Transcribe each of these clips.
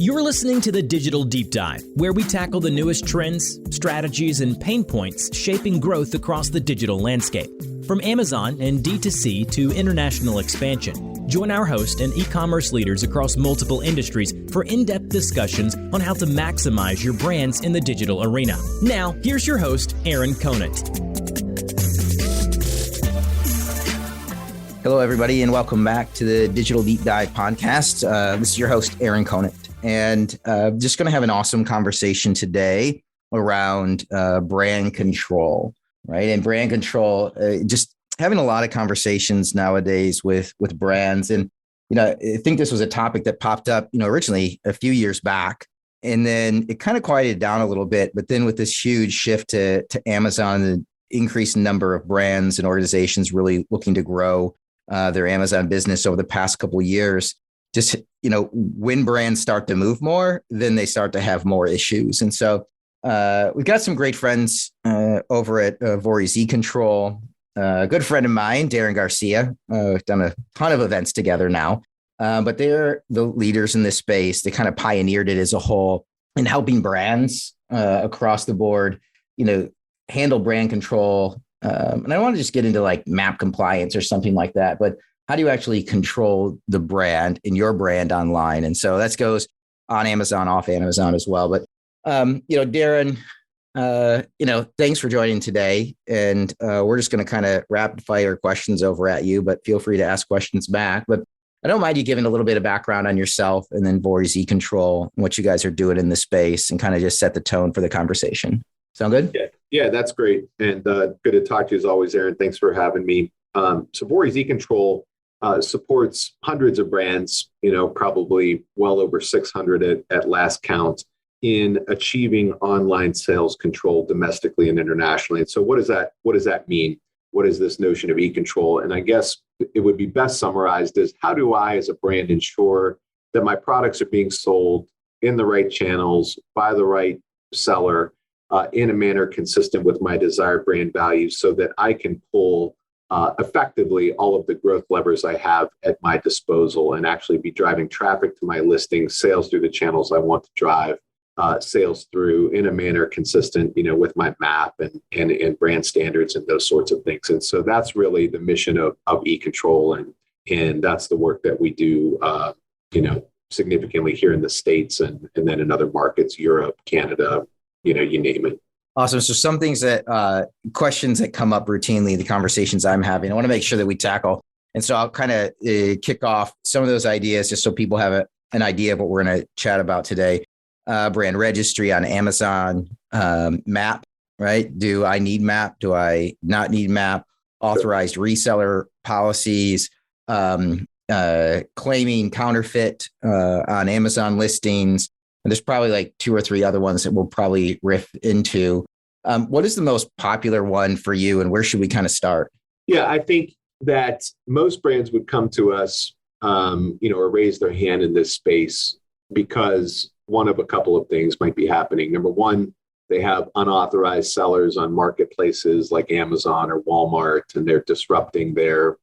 You're listening to the Digital Deep Dive, where we tackle the newest trends, strategies, and pain points shaping growth across the digital landscape. From Amazon and D2C to international expansion, join our host and e-commerce leaders across multiple industries for in-depth discussions on how to maximize your brands in the digital arena. Now, here's your host, Daren Garcia. Hello, everybody, and welcome back to the Digital Deep Dive podcast. This is your host, Daren Garcia, and just going to have an awesome conversation today around brand control, right? And brand control, just having a lot of conversations nowadays with brands. And, I think this was a topic that popped up, originally a few years back, and then it kind of quieted down a little bit. But then with this huge shift to Amazon, the increased number of brands and organizations really looking to grow their Amazon business over the past couple of years, just, when brands start to move more, then they start to have more issues. And so we've got some great friends over at Vorys eControl. A good friend of mine, Daren Garcia, we've done a ton of events together now, but they're the leaders in this space. They kind of pioneered it as a whole in helping brands across the board, handle brand control. And I want to just get into like MAP compliance or something like that, but how do you actually control the brand and your brand online? And so that goes on Amazon, off Amazon as well. But, Daren, thanks for joining today. And we're just going to kind of rapid fire questions over at you, but feel free to ask questions back. But I don't mind you giving a little bit of background on yourself and then Vorys eControl, what you guys are doing in the space, and kind of just set the tone for the conversation. Sound good? Yeah, that's great. And good to talk to you as always, Daren. Thanks for having me. So Vorys eControl supports hundreds of brands, probably well over 600 at last count, in achieving online sales control domestically and internationally. And so what does that mean? What is this notion of eControl? And I guess it would be best summarized as, how do I as a brand ensure that my products are being sold in the right channels by the right seller in a manner consistent with my desired brand values, so that I can pull effectively all of the growth levers I have at my disposal and actually be driving traffic to my listings, sales through the channels I want to drive, sales through in a manner consistent, with my MAP and brand standards and those sorts of things. And so that's really the mission of eControl, and that's the work that we do, significantly here in the States and then in other markets, Europe, Canada, you name it. Awesome. So some things questions that come up routinely, the conversations I'm having, I want to make sure that we tackle. And so I'll kind of kick off some of those ideas just so people have an idea of what we're going to chat about today. Brand registry on Amazon, MAP, right? Do I need MAP? Do I not need MAP? Authorized reseller policies, claiming counterfeit on Amazon listings. And there's probably like 2 or 3 other ones that we'll probably riff into. What is the most popular one for you, and where should we kind of start? Yeah, I think that most brands would come to us, or raise their hand in this space because one of a couple of things might be happening. Number one, they have unauthorized sellers on marketplaces like Amazon or Walmart, and they're disrupting their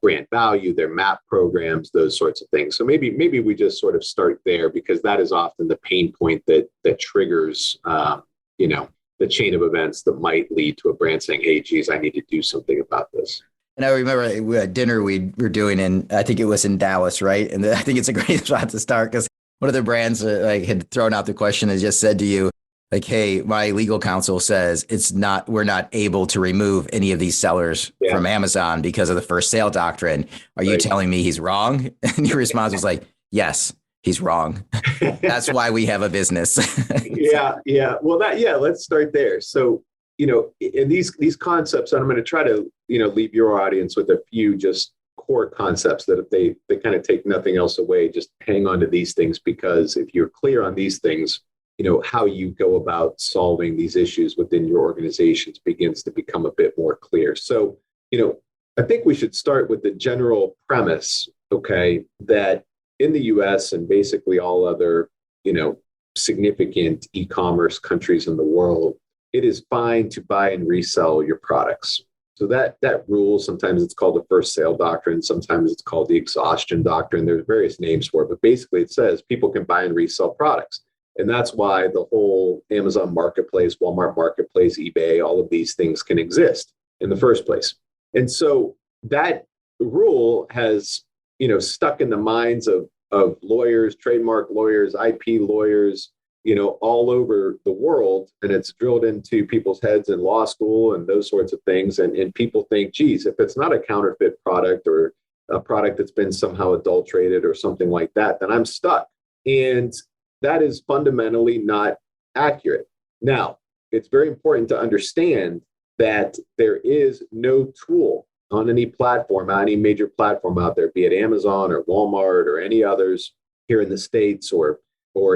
brand value, their MAP programs, those sorts of things. So maybe we just sort of start there, because that is often the pain point that triggers, the chain of events that might lead to a brand saying, "Hey, geez, I need to do something about this." And I remember we had dinner we were doing, and I think it was in Dallas, right? And I think it's a great spot to start, because one of the brands had thrown out the question and just said to you, like, "Hey, my legal counsel says we're not able to remove any of these sellers from Amazon because of the first sale doctrine. Are you telling me he's wrong?" And your response was like, "Yes, he's wrong. That's why we have a business." Yeah. Well, let's start there. So, in these concepts, and I'm going to try to, leave your audience with a few just core concepts that if they kind of take nothing else away, just hang on to these things, because if you're clear on these things, how you go about solving these issues within your organizations begins to become a bit more clear. So, I think we should start with the general premise, okay, that in the US and basically all other, significant e-commerce countries in the world, it is fine to buy and resell your products. So that rule, sometimes it's called the first sale doctrine, sometimes it's called the exhaustion doctrine. There's various names for it, but basically it says people can buy and resell products. And that's why the whole Amazon marketplace, Walmart marketplace, eBay, all of these things can exist in the first place. And so that rule has, stuck in the minds of lawyers, trademark lawyers, IP lawyers, all over the world. And it's drilled into people's heads in law school and those sorts of things. And people think, geez, if it's not a counterfeit product or a product that's been somehow adulterated or something like that, then I'm stuck. And that is fundamentally not accurate. Now, it's very important to understand that there is no tool on any platform, any major platform out there, be it Amazon or Walmart or any others here in the States or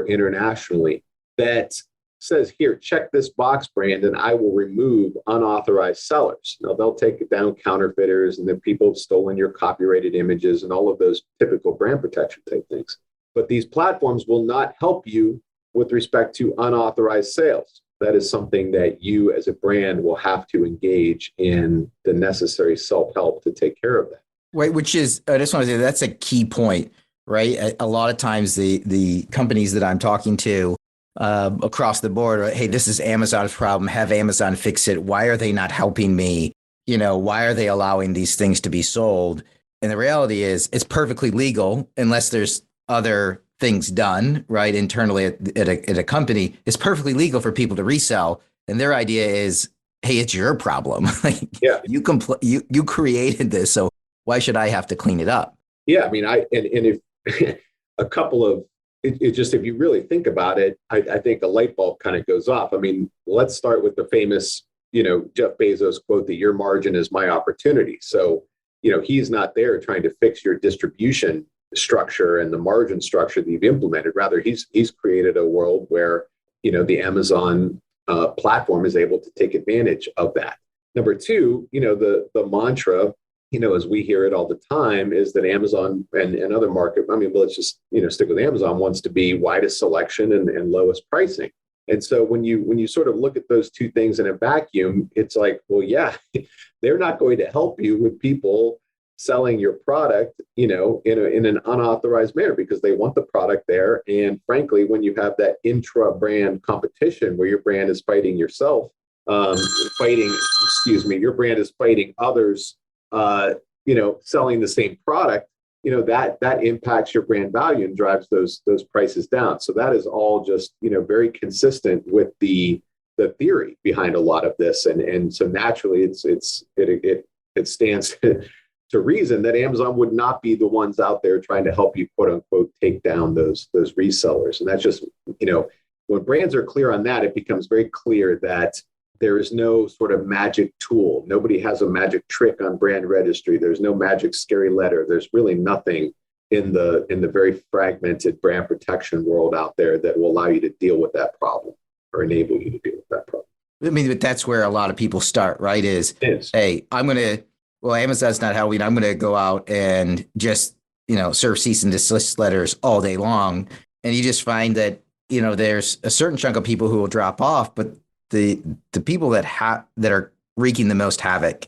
internationally, that says, here, check this box brand and I will remove unauthorized sellers. Now, they'll take down counterfeiters and then people have stolen your copyrighted images and all of those typical brand protection type things. But these platforms will not help you with respect to unauthorized sales. That is something that you as a brand will have to engage in the necessary self-help to take care of that. Right, which is, I just want to say that's a key point, right? A lot of times the companies that I'm talking to across the board are, hey, this is Amazon's problem. Have Amazon fix it. Why are they not helping me? Why are they allowing these things to be sold? And the reality is it's perfectly legal unless there's other things done, right, internally at a company. It's perfectly legal for people to resell. And their idea is, hey, it's your problem. Yeah. You created this, so why should I have to clean it up? Yeah, I mean, if a couple of, it just, if you really think about it, I think a light bulb kind of goes off. I mean, let's start with the famous, Jeff Bezos quote that your margin is my opportunity. So, he's not there trying to fix your distribution structure and the margin structure that you've implemented. Rather, he's created a world where, the Amazon platform is able to take advantage of that. Number two, the mantra, as we hear it all the time, is that Amazon and other market, let's just, stick with Amazon, wants to be widest selection and lowest pricing. And so when you sort of look at those two things in a vacuum, it's like, well, yeah, they're not going to help you with people selling your product, in an unauthorized manner because they want the product there. And frankly, when you have that intra-brand competition where your brand is fighting yourself, your brand is fighting others, selling the same product, that impacts your brand value and drives those prices down. So that is all just, very consistent with the theory behind a lot of this. And so naturally it stands to reason that Amazon would not be the ones out there trying to help you, quote unquote, take down those resellers. And that's just, when brands are clear on that, it becomes very clear that there is no sort of magic tool. Nobody has a magic trick on brand registry. There's no magic scary letter. There's really nothing in the very fragmented brand protection world out there that will allow you to deal with that problem or enable you to deal with that problem. I mean, but that's where a lot of people start, right? Hey, Amazon's not helping. I'm going to go out and just, serve cease and desist letters all day long. And you just find that, there's a certain chunk of people who will drop off, but the people that are wreaking the most havoc,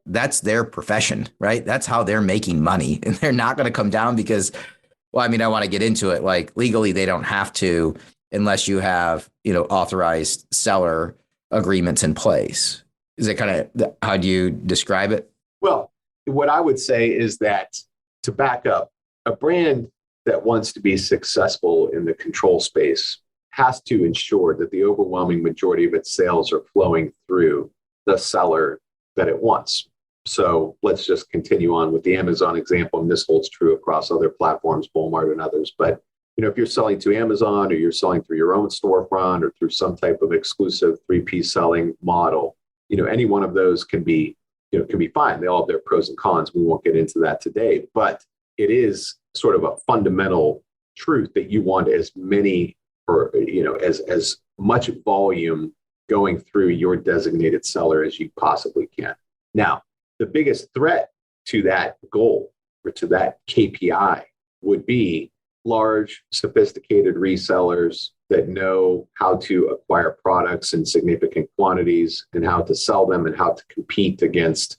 that's their profession, right? That's how they're making money. And they're not going to come down because, I want to get into it. Like legally, they don't have to unless you have, authorized seller agreements in place. Is it kind of, how do you describe it? Well, what I would say is that, to back up, a brand that wants to be successful in the control space has to ensure that the overwhelming majority of its sales are flowing through the seller that it wants. So let's just continue on with the Amazon example, and this holds true across other platforms, Walmart and others. But if you're selling to Amazon or you're selling through your own storefront or through some type of exclusive 3P selling model, any one of those can be fine. They all have their pros and cons. We won't get into that today, but it is sort of a fundamental truth that you want as many or, as much volume going through your designated seller as you possibly can. Now, the biggest threat to that goal or to that KPI would be large, sophisticated resellers that know how to acquire products in significant quantities and how to sell them and how to compete against,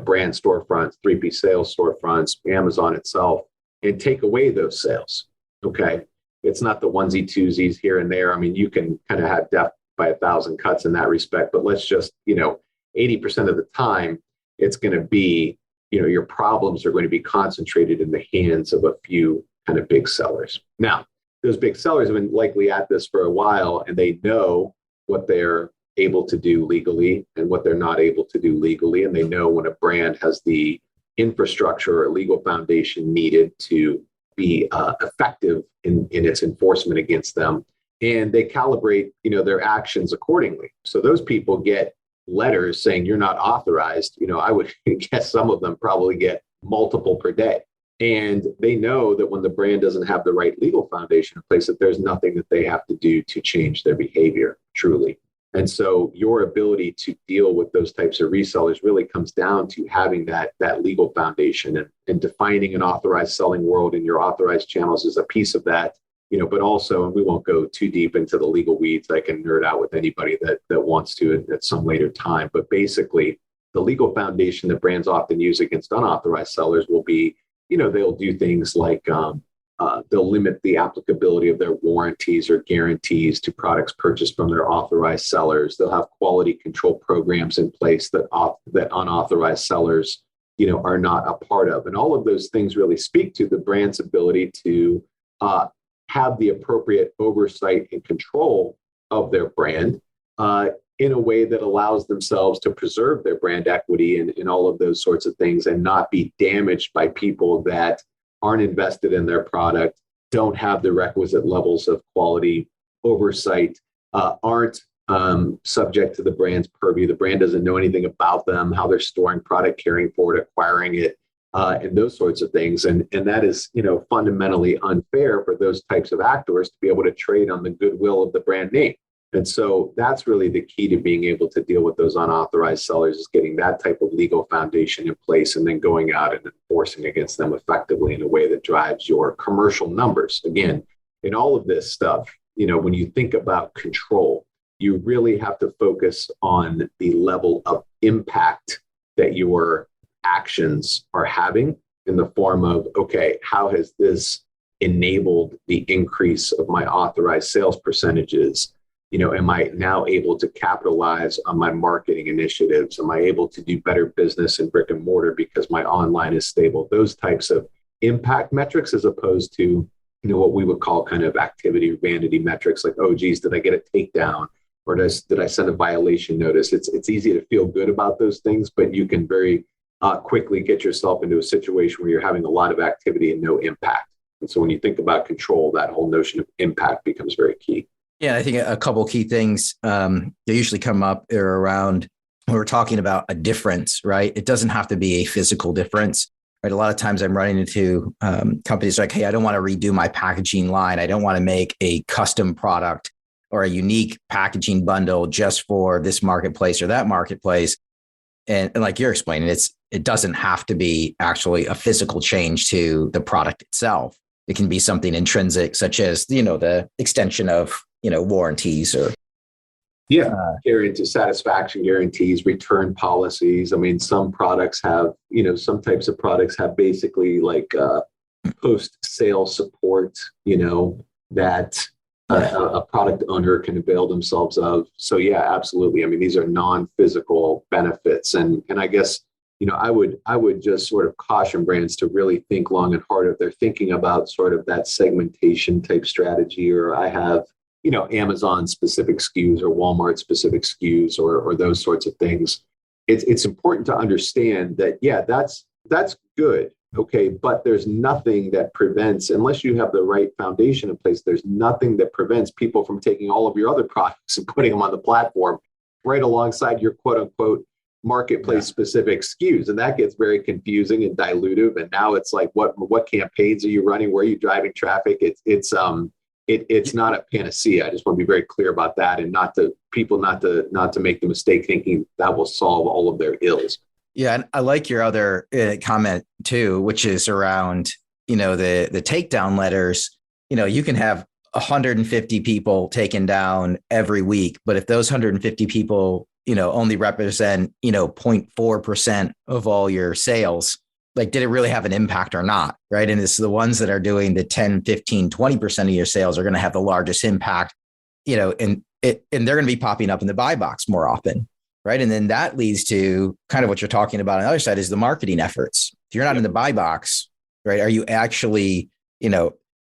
brand storefronts, 3P sales storefronts, Amazon itself, and take away those sales. Okay. It's not the onesie twosies here and there. I mean, you can kind of have death by 1,000 cuts in that respect, but let's just, 80% of the time, it's going to be, your problems are going to be concentrated in the hands of a few kind of big sellers. Now, those big sellers have been likely at this for a while, and they know what they're able to do legally and what they're not able to do legally. And they know when a brand has the infrastructure or legal foundation needed to be effective in its enforcement against them. And they calibrate, their actions accordingly. So those people get letters saying you're not authorized. I would guess some of them probably get multiple per day. And they know that when the brand doesn't have the right legal foundation in place, that there's nothing that they have to do to change their behavior, truly. And so your ability to deal with those types of resellers really comes down to having that legal foundation and defining an authorized selling world, and your authorized channels is a piece of that, but also, and we won't go too deep into the legal weeds. I can nerd out with anybody that wants to at some later time. But basically, the legal foundation that brands often use against unauthorized sellers will be, they'll do things like they'll limit the applicability of their warranties or guarantees to products purchased from their authorized sellers. They'll have quality control programs in place that unauthorized sellers, are not a part of. And all of those things really speak to the brand's ability to have the appropriate oversight and control of their brand in a way that allows themselves to preserve their brand equity and all of those sorts of things, and not be damaged by people that aren't invested in their product, don't have the requisite levels of quality oversight, aren't subject to the brand's purview. The brand doesn't know anything about them, how they're storing product, caring for it, acquiring it, and those sorts of things. And that is, fundamentally unfair for those types of actors to be able to trade on the goodwill of the brand name. And so that's really the key to being able to deal with those unauthorized sellers, is getting that type of legal foundation in place and then going out and enforcing against them effectively in a way that drives your commercial numbers. Again, in all of this stuff, when you think about control, you really have to focus on the level of impact that your actions are having, in the form of, okay, how has this enabled the increase of my authorized sales percentages? Am I now able to capitalize on my marketing initiatives? Am I able to do better business in brick and mortar because my online is stable? Those types of impact metrics, as opposed to, what we would call kind of activity or vanity metrics, like, oh, geez, did I get a takedown? Or did I send a violation notice? It's easy to feel good about those things, but you can very quickly get yourself into a situation where you're having a lot of activity and no impact. And so when you think about control, that whole notion of impact becomes very key. Yeah, I think a couple key things that usually come up are around when we're talking about a difference, right? It doesn't have to be a physical difference, right? A lot of times I'm running into companies like, hey, I don't want to redo my packaging line. I don't want to make a custom product or a unique packaging bundle just for this marketplace or that marketplace. And like you're explaining, it doesn't have to be actually a physical change to the product itself. It can be something intrinsic, such as, the extension of, warranties or. Guarantee satisfaction guarantees, return policies. I mean, some products have, some types of products have basically like post-sale support, that a product owner can avail themselves of. So yeah, absolutely. I mean, these are non-physical benefits. And I guess, I would just sort of caution brands to really think long and hard if they're thinking about sort of that segmentation type strategy, or I have, Amazon specific SKUs or Walmart specific SKUs or those sorts of things. It's important to understand that, yeah, that's good. Okay. But there's nothing that prevents, unless you have the right foundation in place, there's nothing that prevents people from taking all of your other products and putting them on the platform right alongside your quote unquote marketplace specific SKUs. And that gets very confusing and dilutive. And now it's like, what campaigns are you running? Where are you driving traffic? It's not a panacea. I just want to be very clear about that, and not to make the mistake thinking that will solve all of their ills. Yeah. And I like your other comment too, which is around, the takedown letters. You can have 150 people taken down every week. But if those 150 people, only represent, 0.4% of all your sales, like, did it really have an impact or not? Right. And it's the ones that are doing the 10, 15, 20% of your sales are going to have the largest impact, and they're going to be popping up in the buy box more often. Right. And then that leads to kind of what you're talking about on the other side is the marketing efforts. If you're not in the buy box, right, are you actually,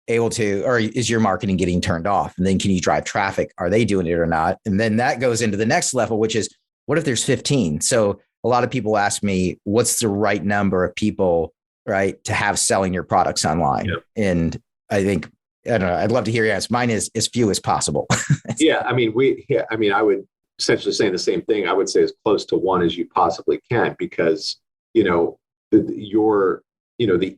able to, or is your marketing getting turned off? And then can you drive traffic? Are they doing it or not? And then that goes into the next level, which is, what if there's 15? So a lot of people ask me, what's the right number of people, right, to have selling your products online? Yep. And I think, I don't know, I'd love to hear your answer. Mine is as few as possible. I would essentially saying the same thing. I would say as close to one as you possibly can, because, the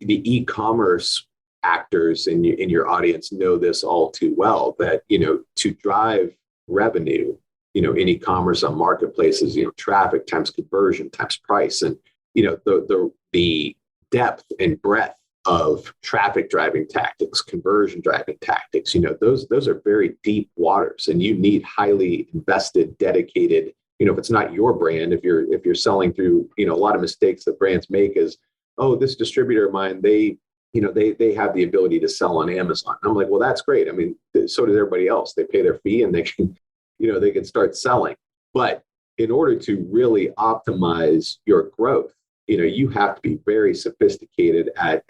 e-commerce actors in your audience know this all too well, that, to drive revenue, in e-commerce on marketplaces, traffic times conversion times price, and, the depth and breadth of traffic driving tactics, conversion driving tactics, those are very deep waters, and you need highly invested, dedicated, if it's not your brand, if you're selling through, a lot of mistakes that brands make is, oh, this distributor of mine, they have the ability to sell on Amazon. I'm like, well, that's great. I mean, so does everybody else. They pay their fee and they can, they can start selling. But in order to really optimize your growth, you have to be very sophisticated at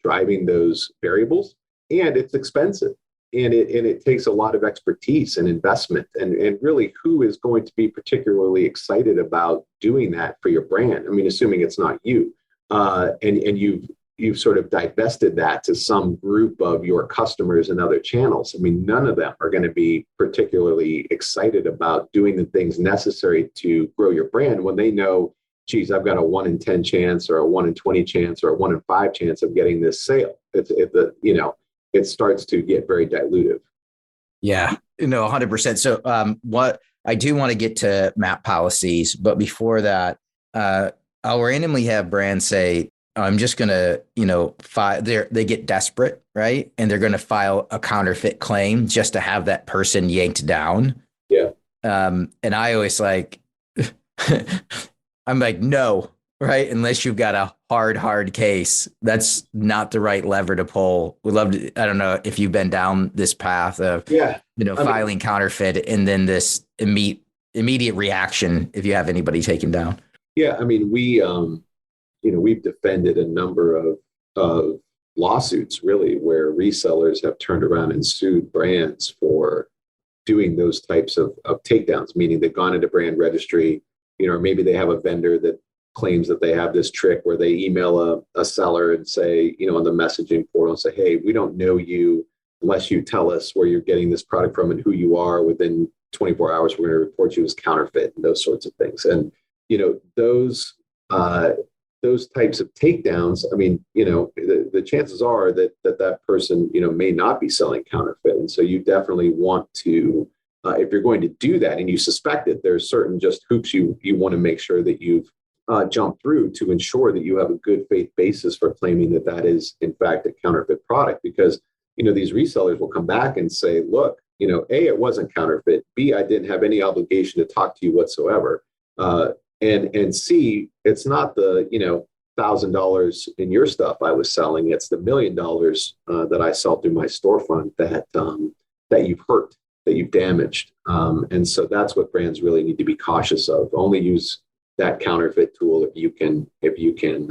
driving those variables, and it's expensive. And it takes a lot of expertise and investment, and really, who is going to be particularly excited about doing that for your brand? I mean, assuming it's not you, and you've sort of divested that to some group of your customers and other channels. I mean, none of them are going to be particularly excited about doing the things necessary to grow your brand when they know, geez, I've got a 1 in 10 chance, or a 1 in 20 chance, or a 1 in 5 chance of getting this sale. It starts to get very dilutive. Yeah, 100%. So what I do want to get to MAP policies, but before that, I'll randomly have brands say, I'm just going to, file. They get desperate, right? And they're going to file a counterfeit claim just to have that person yanked down. Yeah. And I always I'm like, no, right? Unless you've got a hard case, that's not the right lever to pull. We love to, I don't know if you've been down this path of, filing counterfeit, and then this immediate reaction if you have anybody taken down. Yeah. I mean, we've defended a number of lawsuits, really, where resellers have turned around and sued brands for doing those types of takedowns, meaning they've gone into brand registry, or maybe they have a vendor that claims that they have this trick where they email a seller and say, on the messaging portal, and say, hey, we don't know you unless you tell us where you're getting this product from and who you are. Within 24 hours, we're going to report you as counterfeit, and those sorts of things. And, those types of takedowns, I mean, the chances are that person, may not be selling counterfeit. And so you definitely want to, if you're going to do that and you suspect it, there's certain just hoops you want to make sure that you've jumped through to ensure that you have a good faith basis for claiming that is, in fact, a counterfeit product. Because, these resellers will come back and say, look, A, it wasn't counterfeit. B, I didn't have any obligation to talk to you whatsoever. And C, it's not the, $1,000 in your stuff I was selling. It's the $1 million that I sell through my storefront that you've hurt, that you've damaged. And so that's what brands really need to be cautious of. Only use that counterfeit tool if you can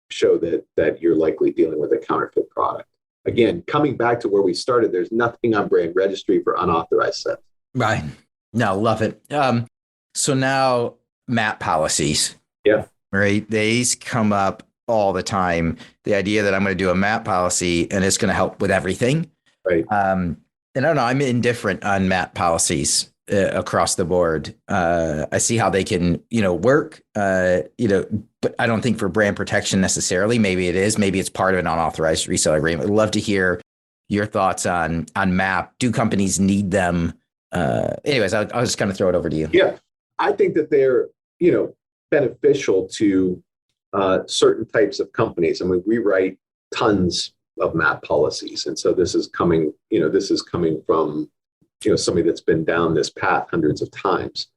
show that you're likely dealing with a counterfeit product. Again, coming back to where we started, there's nothing on brand registry for unauthorized sales. Right. No, love it. So now MAP policies. Yeah. Right. These come up all the time. The idea that I'm going to do a MAP policy and it's going to help with everything. Right. And I don't know, I'm indifferent on MAP policies across the board. I see how they can, work, but I don't think for brand protection necessarily. Maybe it is. Maybe it's part of an unauthorized reseller agreement. I'd love to hear your thoughts on MAP. Do companies need them? Anyways, I'll just kind of throw it over to you. Yeah, I think that they're, beneficial to certain types of companies. I mean, we write tons MAP policies. And so this is coming from, somebody that's been down this path hundreds of times.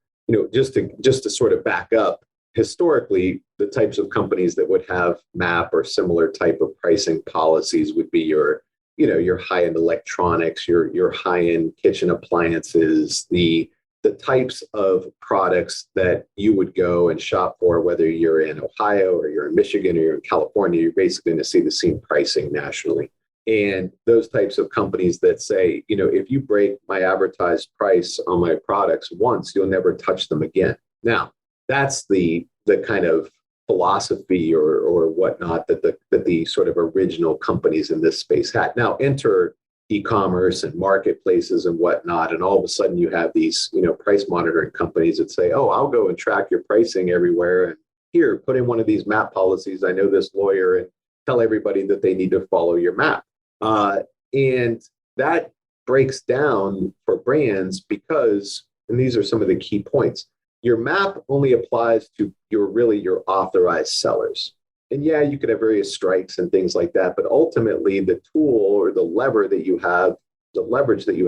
Just to sort of back up, historically, the types of companies that would have MAP or similar type of pricing policies would be your high-end electronics, your high-end kitchen appliances, the types of products that you would go and shop for, whether you're in Ohio or you're in Michigan or you're in California, you're basically going to see the same pricing nationally. And those types of companies that say, if you break my advertised price on my products once, you'll never touch them again. Now, that's the kind of philosophy or whatnot that the sort of original companies in this space had. Now enter e-commerce and marketplaces and whatnot, and all of a sudden you have these price monitoring companies that say, oh, I'll go and track your pricing everywhere, and here, put in one of these MAP policies. I know this lawyer, and tell everybody that they need to follow your MAP. And that breaks down for brands because, and these are some of the key points, your MAP only applies to your authorized sellers. And yeah, you could have various strikes and things like that, but ultimately the tool or the leverage that you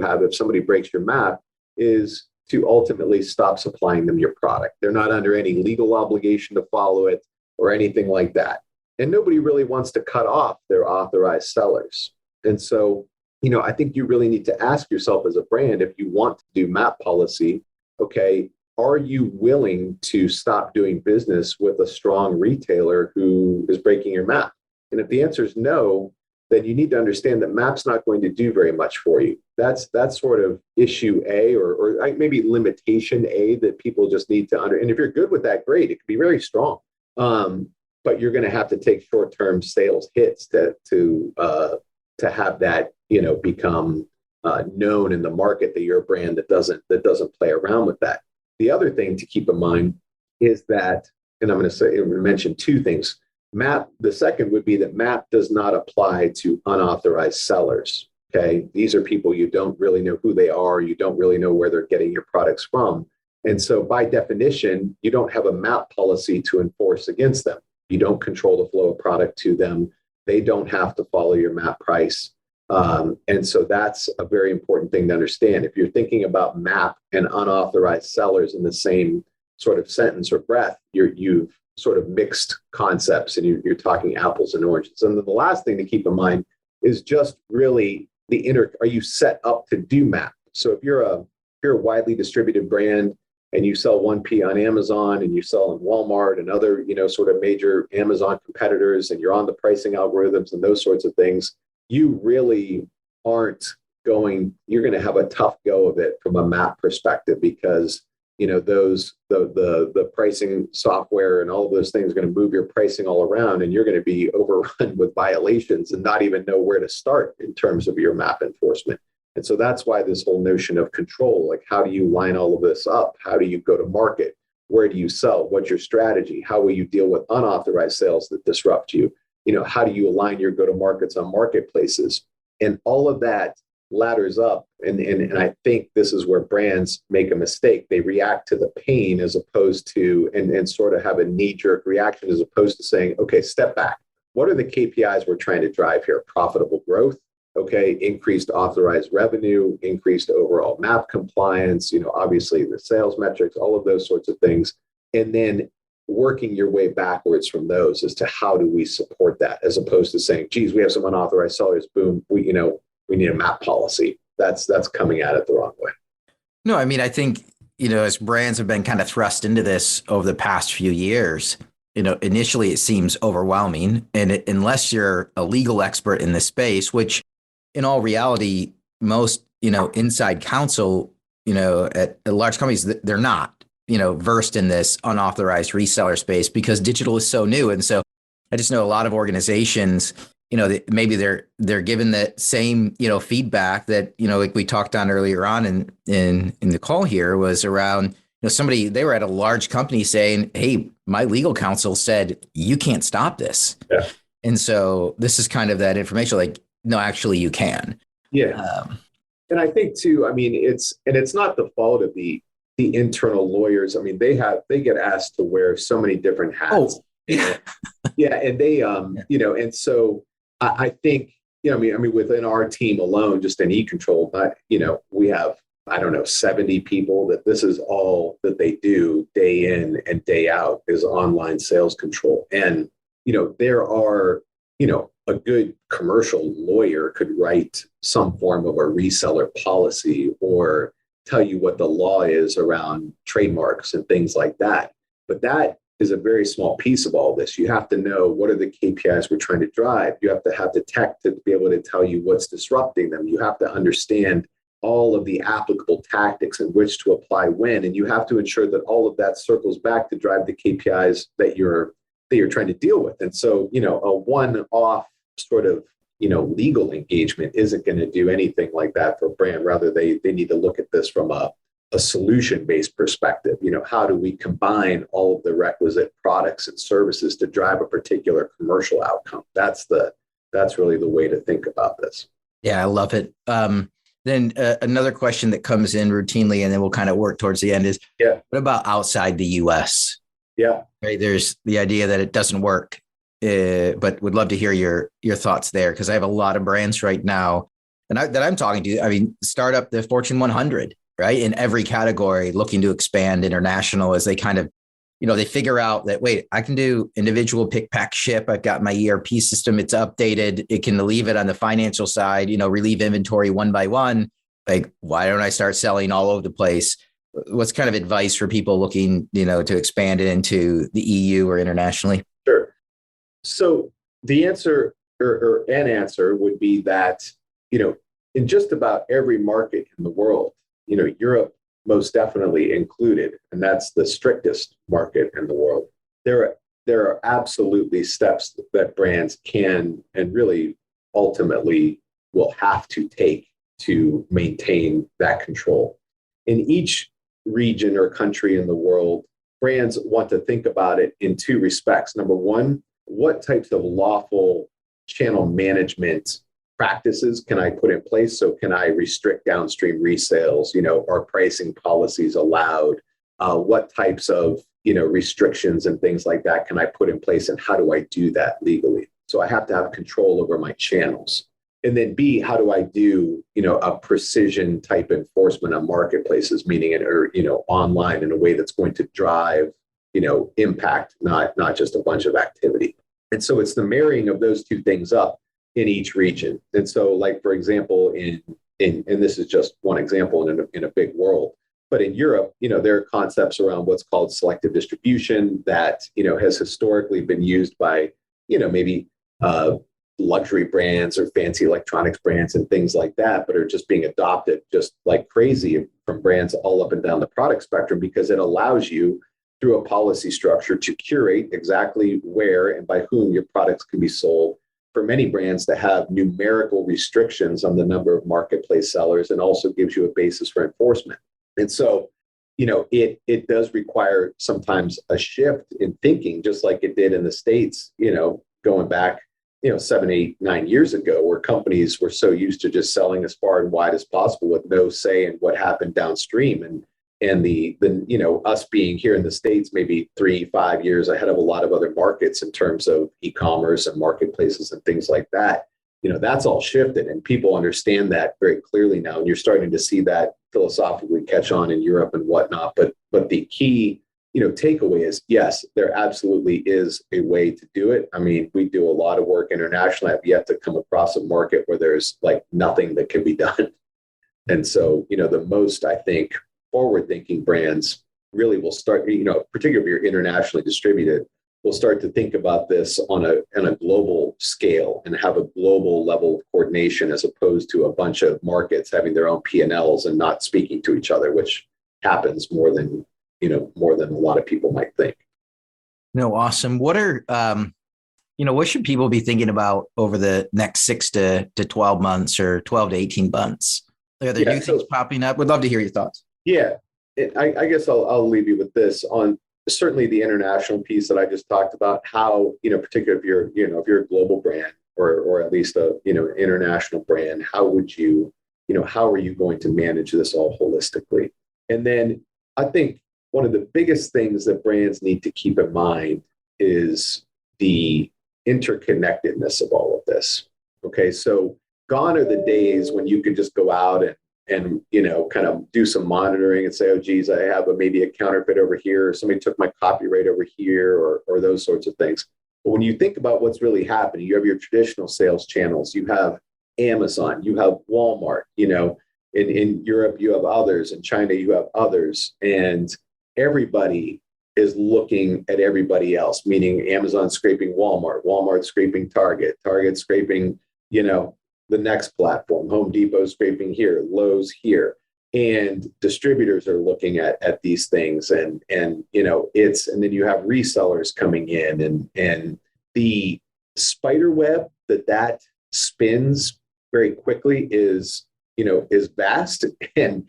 have if somebody breaks your MAP is to ultimately stop supplying them your product. They're not under any legal obligation to follow it or anything like that. And nobody really wants to cut off their authorized sellers. And so, I think you really need to ask yourself as a brand, if you want to do MAP policy, okay, are you willing to stop doing business with a strong retailer who is breaking your MAP? And if the answer is no, then you need to understand that MAP's not going to do very much for you. That's sort of issue A, or maybe limitation A that people just need to and if you're good with that, great, it can be very strong. But you're going to have to take short-term sales hits to have that, become known in the market that you're a brand that doesn't play around with that. The other thing to keep in mind is that, and I'm going to mention two things. MAP, the second would be that MAP does not apply to unauthorized sellers. Okay. These are people you don't really know who they are. You don't really know where they're getting your products from. And so by definition, you don't have a MAP policy to enforce against them. You don't control the flow of product to them. They don't have to follow your MAP price. And so that's a very important thing to understand. If you're thinking about MAP and unauthorized sellers in the same sort of sentence or breath, you've sort of mixed concepts and you're talking apples and oranges. And then the last thing to keep in mind is just really are you set up to do MAP? So if you're a widely distributed brand and you sell 1P on Amazon and you sell in Walmart and other, sort of major Amazon competitors, and you're on the pricing algorithms and those sorts of things, you really you're going to have a tough go of it from a MAP perspective because, the pricing software and all of those things are going to move your pricing all around, and you're going to be overrun with violations and not even know where to start in terms of your MAP enforcement. And so that's why this whole notion of control, like how do you line all of this up? How do you go to market? Where do you sell? What's your strategy? How will you deal with unauthorized sales that disrupt you? How do you align your go-to-markets on marketplaces? And all of that ladders up. And I think this is where brands make a mistake. They react to the pain as opposed to, and sort of have a knee-jerk reaction as opposed to saying, okay, step back. What are the KPIs we're trying to drive here? Profitable growth, okay, increased authorized revenue, increased overall MAP compliance, obviously the sales metrics, all of those sorts of things. And then working your way backwards from those as to how do we support that, as opposed to saying, geez, we have some unauthorized sellers, boom, we need a MAP policy. That's coming at it the wrong way. No, I mean, I think, as brands have been kind of thrust into this over the past few years, initially it seems overwhelming. And unless you're a legal expert in this space, which in all reality, most, inside counsel, at large companies, they're not, versed in this unauthorized reseller space because digital is so new. And so I just know a lot of organizations, maybe they're given the same, feedback that, like we talked on earlier on in the call here was around, they were at a large company saying, hey, my legal counsel said, you can't stop this. Yeah. And so this is kind of that information like, no, actually you can. Yeah. And I think too, it's not the fault of the internal lawyers. They get asked to wear so many different hats. Oh. Yeah. And they, and so I think I mean, within our team alone, just in eControl, we have, I don't know, 70 people that this is all that they do day in and day out is online sales control. And, there are, a good commercial lawyer could write some form of a reseller policy or tell you what the law is around trademarks and things like that. But that is a very small piece of all this. You have to know what are the KPIs we're trying to drive. You have to have the tech to be able to tell you what's disrupting them. You have to understand all of the applicable tactics and which to apply when, and you have to ensure that all of that circles back to drive the KPIs that you're trying to deal with. And so, a one-off sort of, legal engagement isn't going to do anything like that for a brand. Rather, they need to look at this from a solution-based perspective. How do we combine all of the requisite products and services to drive a particular commercial outcome? That's really the way to think about this. Yeah, I love it. Then another question that comes in routinely, and then we'll kind of work towards the end is, what about outside the US? Yeah. Right. There's the idea that it doesn't work, but would love to hear your thoughts there, because I have a lot of brands right now that I'm talking to. I mean, start up the Fortune 100, right, in every category, looking to expand international as they kind of, they figure out that, wait, I can do individual pick, pack, ship. I've got my ERP system. It's updated. It can relieve it on the financial side, relieve inventory one by one. Like, why don't I start selling all over the place? What's kind of advice for people looking, to expand it into the EU or internationally? Sure. So the answer or an answer would be that, in just about every market in the world, Europe most definitely included, and that's the strictest market in the world. There are absolutely steps that brands can and really ultimately will have to take to maintain that control. In each region or country in the world, brands want to think about it in two respects. Number one, what types of lawful channel management practices can I put in place? So can I restrict downstream resales? Are pricing policies allowed? What types of, restrictions and things like that can I put in place? And how do I do that legally? So I have to have control over my channels. And then B, how do I do, a precision type enforcement on marketplaces, meaning online in a way that's going to drive, impact, not just a bunch of activity. And so it's the marrying of those two things up in each region. And so, like, for example, and this is just one example in a big world, but in Europe, there are concepts around what's called selective distribution that, has historically been used by, maybe luxury brands or fancy electronics brands and things like that, but are just being adopted just like crazy from brands all up and down the product spectrum, because it allows you through a policy structure to curate exactly where and by whom your products can be sold. For many brands to have numerical restrictions on the number of marketplace sellers, and also gives you a basis for enforcement. And so, it does require sometimes a shift in thinking, just like it did in the States, going back 7, 8, 9 years ago, where companies were so used to just selling as far and wide as possible with no say in what happened downstream. And the us being here in the States, maybe 3-5 years ahead of a lot of other markets in terms of e-commerce and marketplaces and things like that, that's all shifted, and people understand that very clearly now. And you're starting to see that philosophically catch on in Europe and whatnot. But the key takeaway is, yes, there absolutely is a way to do it. I mean, we do a lot of work internationally. I've yet to come across a market where there's like nothing that can be done. And so, the most, I think, forward-thinking brands really will start, particularly if you're internationally distributed, will start to think about this on a global scale and have a global level of coordination, as opposed to a bunch of markets having their own P&Ls and not speaking to each other, which happens more than a lot of people might think. No, awesome. What are, what should people be thinking about over the next 6 to 12 months or 12 to 18 months? Are there new things popping up? Would love to hear your thoughts. Yeah, I guess I'll leave you with this on certainly the international piece that I just talked about. How, particularly if you're a global brand or at least a international brand, how would you, how are you going to manage this all holistically? And then I think one of the biggest things that brands need to keep in mind is the interconnectedness of all of this. Okay, so gone are the days when you could just go out and kind of do some monitoring and say, oh, geez, I have maybe a counterfeit over here, or somebody took my copyright over here, or those sorts of things. But when you think about what's really happening, you have your traditional sales channels, you have Amazon, you have Walmart, in Europe, you have others, in China, you have others, and everybody is looking at everybody else, meaning Amazon scraping Walmart, Walmart scraping Target, Target scraping, the next platform, Home Depot scraping here, Lowe's here. And distributors are looking at these things, and then you have resellers coming in, and the spider web that spins very quickly is vast, and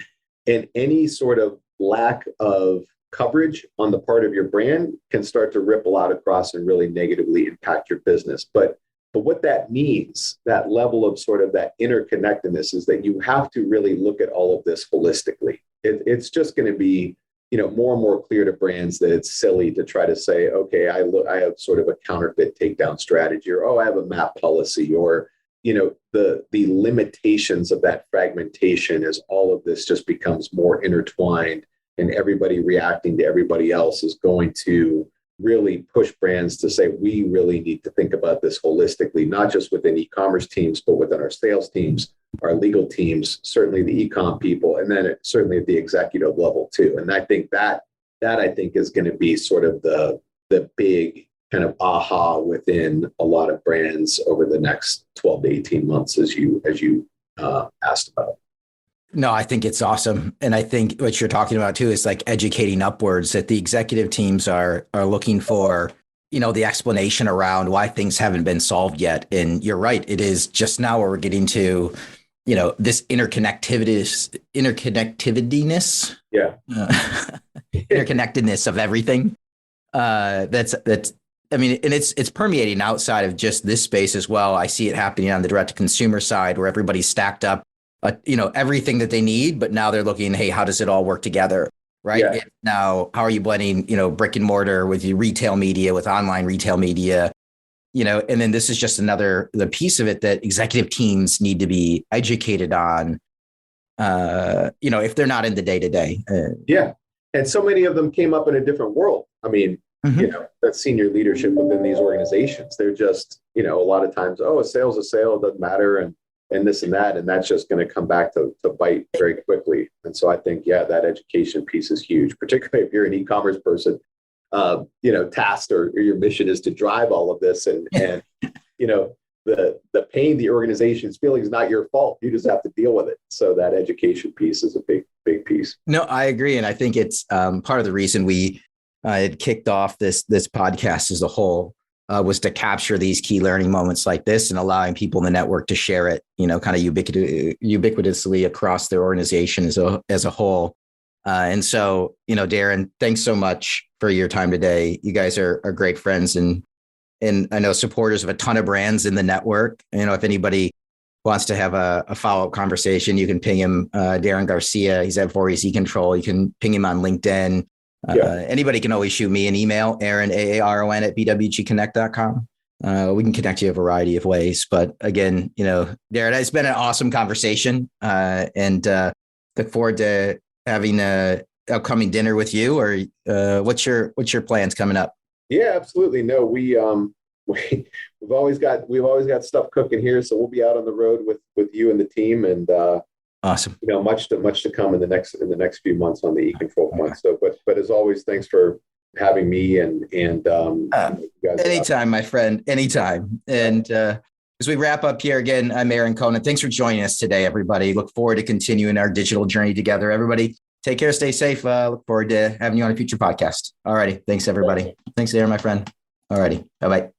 any sort of lack of coverage on the part of your brand can start to ripple out across and really negatively impact your business. But what that means, that level of sort of that interconnectedness, is that you have to really look at all of this holistically. It's just going to be, more and more clear to brands that it's silly to try to say, okay, I have sort of a counterfeit takedown strategy, or, oh, I have a MAP policy, or, the limitations of that fragmentation as all of this just becomes more intertwined, and everybody reacting to everybody else is going to really push brands to say, we really need to think about this holistically, not just within e-commerce teams, but within our sales teams, our legal teams, certainly the e-com people, and then certainly at the executive level too. And I think that I think is going to be sort of the big kind of aha within a lot of brands over the next 12 to 18 months, as you asked about. No, I think it's awesome. And I think what you're talking about too is like educating upwards, that the executive teams are looking for, the explanation around why things haven't been solved yet. And you're right. It is just now where we're getting to, this interconnectedness. Yeah. Interconnectedness of everything. That's and it's permeating outside of just this space as well. I see it happening on the direct to consumer side, where everybody's stacked up everything that they need, but now they're looking, hey, how does it all work together? Right. Yeah. Now, how are you blending, brick and mortar with your retail media, with online retail media, and then this is just the piece of it that executive teams need to be educated on, if they're not in the day to day. Yeah. And so many of them came up in a different world. I mean, that senior leadership within these organizations, they're just, a lot of times, oh, a sale's a sale, it doesn't matter. And this and that, and that's just going to come back to bite very quickly. And so I think, that education piece is huge, particularly if you're an e-commerce person, tasked or your mission is to drive all of this, and the pain the organization's feeling is not your fault. You just have to deal with it. So that education piece is a big piece. No, I agree, and I think it's part of the reason we had kicked off this podcast as a whole. Was to capture these key learning moments like this and allowing people in the network to share it, kind of ubiquitously across their organization as a whole. And so, Daren, thanks so much for your time today. You guys are great friends and I know supporters of a ton of brands in the network. If anybody wants to have a follow-up conversation, you can ping him, Daren Garcia. He's at Vorys eControl. You can ping him on LinkedIn. Anybody can always shoot me an email, Aaron, AARON at bwgconnect.com. We can connect you a variety of ways. But again, Daren, it's been an awesome conversation and look forward to having a upcoming dinner with you, or what's your plans coming up? Yeah, absolutely. No, we've always got stuff cooking here. So we'll be out on the road with you and the team, and awesome. Much to come in the next few months on the eControl front. So, but as always, thanks for having me and you guys. Anytime, my friend, anytime. And as we wrap up here again, I'm Aaron Conant. Thanks for joining us today, everybody. Look forward to continuing our digital journey together. Everybody, take care, stay safe. Look forward to having you on a future podcast. All righty. Thanks, everybody. Thanks, Aaron, my friend. All righty. Bye-bye.